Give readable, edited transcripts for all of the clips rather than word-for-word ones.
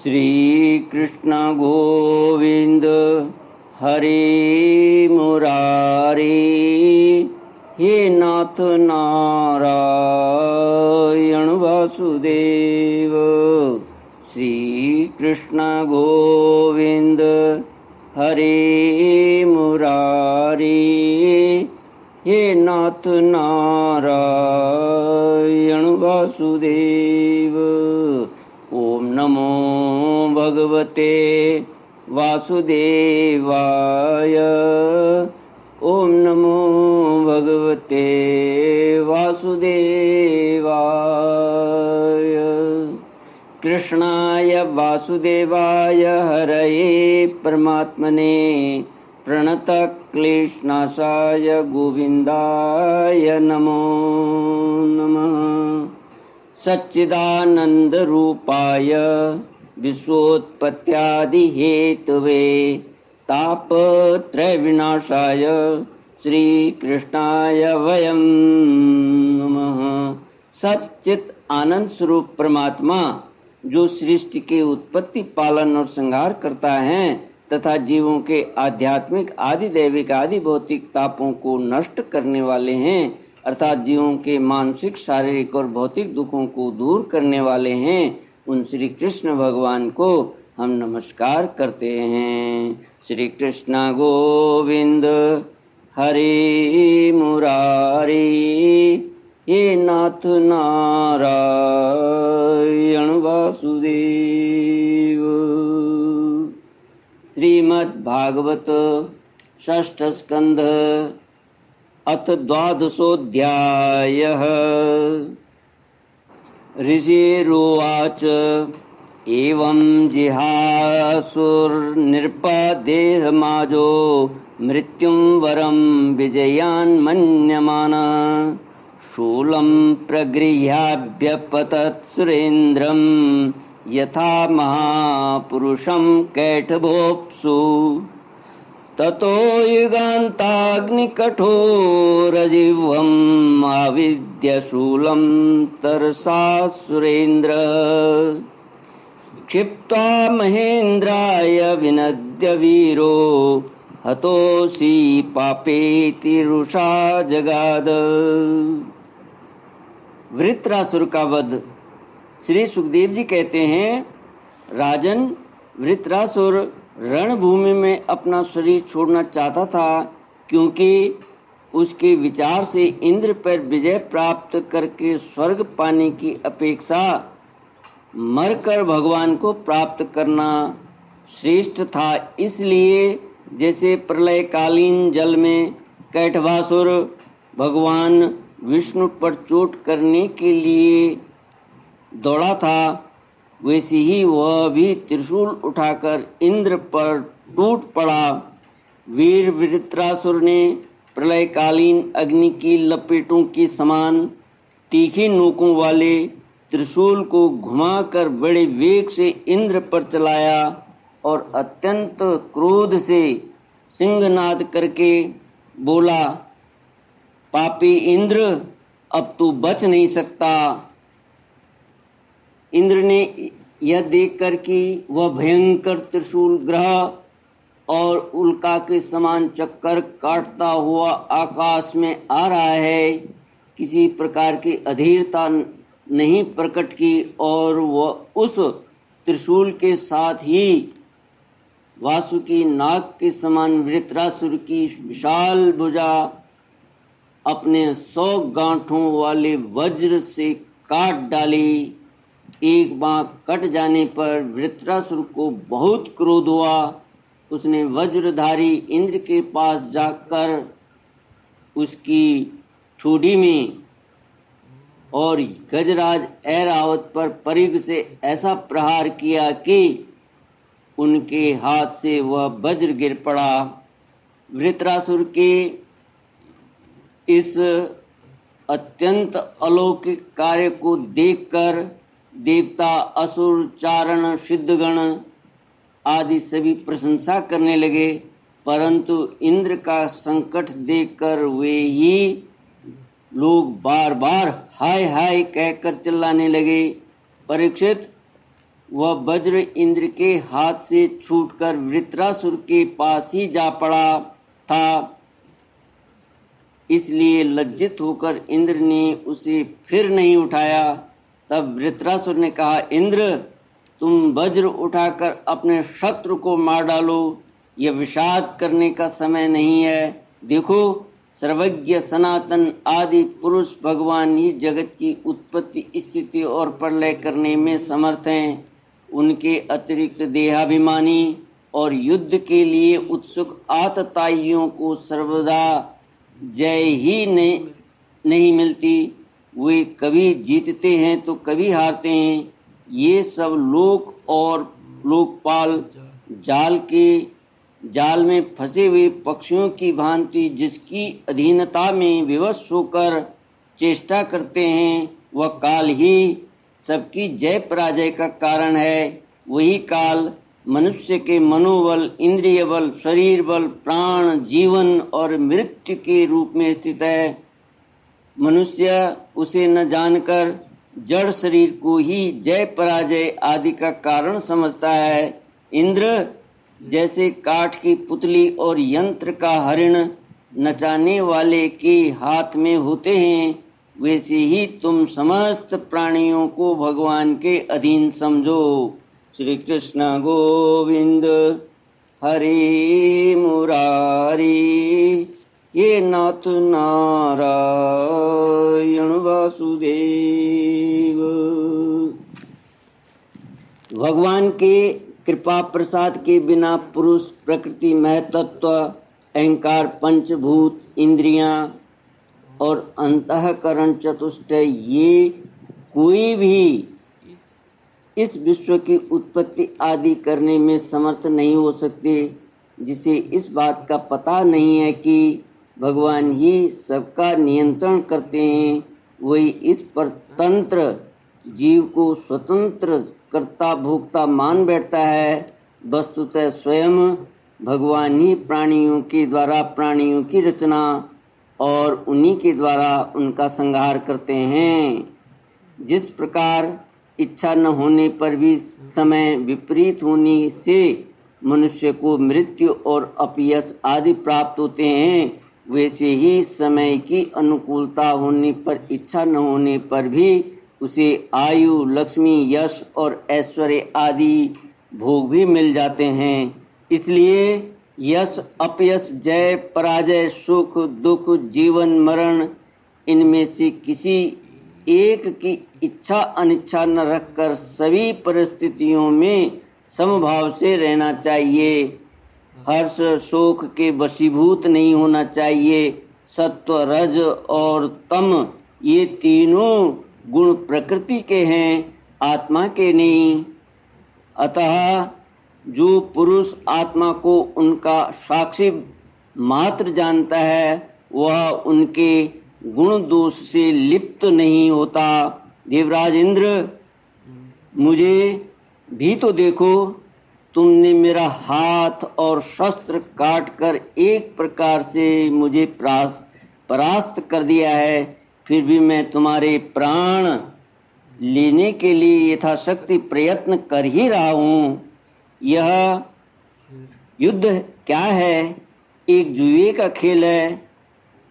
श्री कृष्ण गोविंद हरे मुरारी, हे नाथ नारायण वासुदेव। श्री कृष्ण गोविंद हरे मुरारी, हे नाथ नारायण वासुदेव। ओम नमो भगवते वासुदेवाय। ओम नमो भगवते वासुदेवाय। कृष्णाय वासुदेवाय हरये परमात्मने प्रणतक्लेशनाशाय गोविन्दाय नमो नमः। सच्चिदानन्दरूपाय विश्वोत्पत्त्यादिहेतवे तापत्रयविनाशाय श्रीकृष्णाय वयं नमः। सच्चित आनंद स्वरूप परमात्मा जो सृष्टि के उत्पत्ति, पालन और संहार करता है तथा जीवों के आध्यात्मिक, आदि दैविक, आदि भौतिक तापों को नष्ट करने वाले हैं, अर्थात जीवों के मानसिक, शारीरिक और भौतिक दुखों को दूर करने वाले हैं, उन श्री कृष्ण भगवान को हम नमस्कार करते हैं। श्री कृष्ण गोविंद हरे मुरारी, हे नाथ नारायण वासुदेव। श्रीमद् भागवत षष्ठ स्कंध अथ द्वादशोऽध्यायः। ऋषिरुवाच एवं जिहासुर्नृपदेहमाजो मृत्युं वरं विजयान्मन्यमानः शूलं प्रगृह्याभ्यपतत् सुरेन्द्रं यथा महापुरुषं कैटभोऽप्सु। ततो युगान्ताग्निकठोरजिह्वम् आविद्य शूलं तरसा सुरेन्द्र। क्षिप्त्वा महेन्द्राय विनद्य वीरो हतोऽसि पापेति रुषा जगाद। वृत्रासुर का वध। श्री सुखदेव जी कहते हैं, राजन, वृत्रासुर रणभूमि में अपना शरीर छोड़ना चाहता था, क्योंकि उसके विचार से इंद्र पर विजय प्राप्त करके स्वर्ग पाने की अपेक्षा मरकर भगवान को प्राप्त करना श्रेष्ठ था। इसलिए जैसे प्रलयकालीन जल में कैटभासुर भगवान विष्णु पर चोट करने के लिए दौड़ा था, वैसे ही वह भी त्रिशूल उठाकर इंद्र पर टूट पड़ा। वीर वृत्रासुर ने प्रलयकालीन अग्नि की लपेटों के समान तीखी नोकों वाले त्रिशूल को घुमाकर बड़े वेग से इंद्र पर चलाया और अत्यंत क्रोध से सिंहनाद करके बोला, पापी इंद्र, अब तू बच नहीं सकता। इंद्र ने यह देखकर कि वह भयंकर त्रिशूल ग्रह और उल्का के समान चक्कर काटता हुआ आकाश में आ रहा है, किसी प्रकार की अधीरता नहीं प्रकट की और वह उस त्रिशूल के साथ ही वासुकी नाग के समान वृत्रासुर की विशाल भुजा अपने 100 गांठों वाले वज्र से काट डाली। एक बाँह कट जाने पर वृत्रासुर को बहुत क्रोध हुआ। उसने वज्रधारी इंद्र के पास जाकर उसकी ठोड़ी में और गजराज ऐरावत पर परिघ से ऐसा प्रहार किया कि उनके हाथ से वह वज्र गिर पड़ा। वृत्रासुर के इस अत्यंत अलौकिक कार्य को देखकर देवता, असुर, चारण, सिद्धगण आदि सभी प्रशंसा करने लगे, परंतु इंद्र का संकट देखकर वे ही लोग बार बार हाय हाय कहकर चिल्लाने लगे। परीक्षित, वह वज्र इंद्र के हाथ से छूटकर वृत्रासुर के पास ही जा पड़ा था। इसलिए लज्जित होकर इंद्र ने उसे फिर नहीं उठाया। तब वृत्रासुर ने कहा, इंद्र, तुम वज्र उठाकर अपने शत्रु को मार डालो, यह विषाद करने का समय नहीं है। देखो, सर्वज्ञ सनातन आदि पुरुष भगवान ही जगत की उत्पत्ति, स्थिति और प्रलय करने में समर्थ हैं। उनके अतिरिक्त देहाभिमानी और युद्ध के लिए उत्सुक आतताइयों को सर्वदा जय ही नहीं मिलती। वे कभी जीतते हैं तो कभी हारते हैं। ये सब लोक और लोकपाल जाल में फंसे हुए पक्षियों की भांति जिसकी अधीनता में विवश होकर चेष्टा करते हैं, वह काल ही सबकी जय पराजय का कारण है। वही काल मनुष्य के मनोबल, इंद्रिय बल, शरीर बल, प्राण, जीवन और मृत्यु के रूप में स्थित है। मनुष्य उसे न जानकर जड़ शरीर को ही जय पराजय आदि का कारण समझता है। इंद्र जैसे काठ की पुतली और यंत्र का हरिण नचाने वाले के हाथ में होते हैं, वैसे ही तुम समस्त प्राणियों को भगवान के अधीन समझो। श्री कृष्ण गोविंद हरे मुरारी, ये नाथ नारायण वासुदेव। भगवान के कृपा प्रसाद के बिना पुरुष, प्रकृति, महतत्व, अहंकार, पंचभूत, इंद्रियां और अंतःकरण चतुष्टय, ये कोई भी इस विश्व की उत्पत्ति आदि करने में समर्थ नहीं हो सकते। जिसे इस बात का पता नहीं है कि भगवान ही सबका नियंत्रण करते हैं, वही इस परतंत्र जीव को स्वतंत्र कर्ता भोक्ता मान बैठता है। वस्तुतः स्वयं भगवान ही प्राणियों के द्वारा प्राणियों की रचना और उन्हीं के द्वारा उनका संहार करते हैं। जिस प्रकार इच्छा न होने पर भी समय विपरीत होने से मनुष्य को मृत्यु और अपयश आदि प्राप्त होते हैं, वैसे ही समय की अनुकूलता होने पर, इच्छा न होने पर भी उसे आयु, लक्ष्मी, यश और ऐश्वर्य आदि भोग भी मिल जाते हैं। इसलिए यश, अपयश, जय, पराजय, सुख, दुख, जीवन, मरण, इनमें से किसी एक की इच्छा अनिच्छा न रखकर सभी परिस्थितियों में समभाव से रहना चाहिए। हर्ष शोक के वशीभूत नहीं होना चाहिए। सत्व, रज और तम, ये तीनों गुण प्रकृति के हैं, आत्मा के नहीं। अतः जो पुरुष आत्मा को उनका साक्षी मात्र जानता है, वह उनके गुण दोष से लिप्त नहीं होता। देवराज इंद्र, मुझे भी तो देखो, तुमने मेरा हाथ और शस्त्र काटकर एक प्रकार से मुझे परास्त कर दिया है, फिर भी मैं तुम्हारे प्राण लेने के लिए यथाशक्ति प्रयत्न कर ही रहा हूँ। यह युद्ध क्या है? एक जुए का खेल है।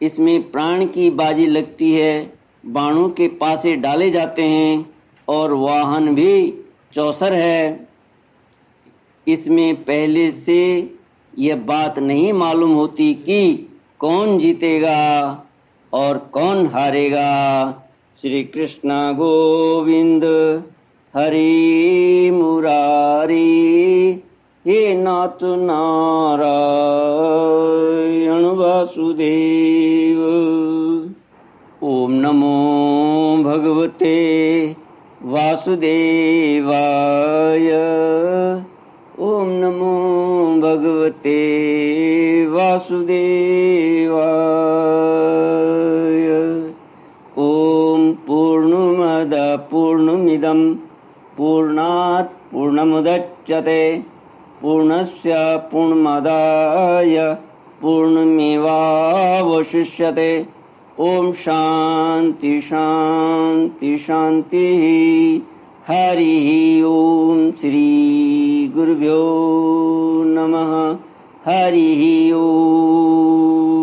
इसमें प्राण की बाजी लगती है, बाणों के पासे डाले जाते हैं और वाहन भी चौसर है। इसमें पहले से यह बात नहीं मालूम होती कि कौन जीतेगा और कौन हारेगा। श्री कृष्ण गोविंद हरि मुरारी, हे नाथ नारायण वासुदेव। ओम नमो भगवते वासुदेवाय। ओम नमो भगवते वासुदेवाय। ओम पूर्णमद पूर्णमिदं पूर्णात् पूर्णमुदच्यते पूर्णस्य पूर्णमादाय पूर्णमेवावशिष्यते। ओम शांति शांति शांति। हरि ओम। श्री गुरुभ्यो नमः। हरि ओम।